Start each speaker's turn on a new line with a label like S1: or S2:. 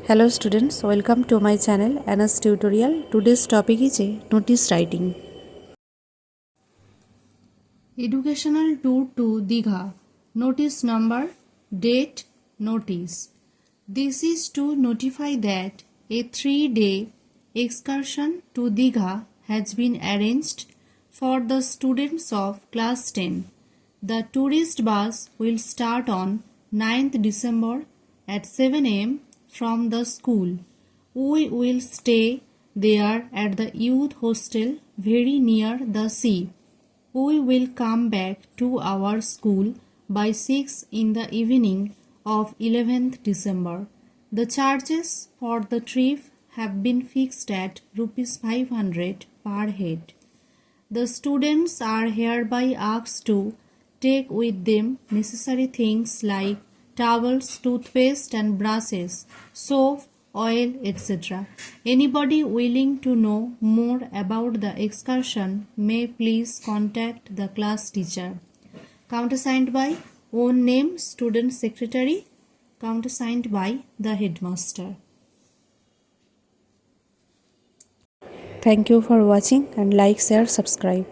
S1: Hello students, welcome to my channel Anna's tutorial. Today's topic is notice writing. Educational tour to Digha. Notice number, date, notice. This is to notify that a 3-day excursion to Digha has been arranged for the students of class 10. The tourist bus will start on 9th December at 7 am from the school. We will stay there at the youth hostel very near the sea. We will come back to our school by 6 in the evening of 11th December. The charges for the trip have been fixed at Rs 500 per head. The students are hereby asked to take with them necessary things like towels, toothpaste and brushes, soap, oil, etc. Anybody willing to know more about the excursion may please contact the class teacher. Countersigned by own name, student secretary, countersigned by the headmaster. Thank you for watching and like, share, subscribe.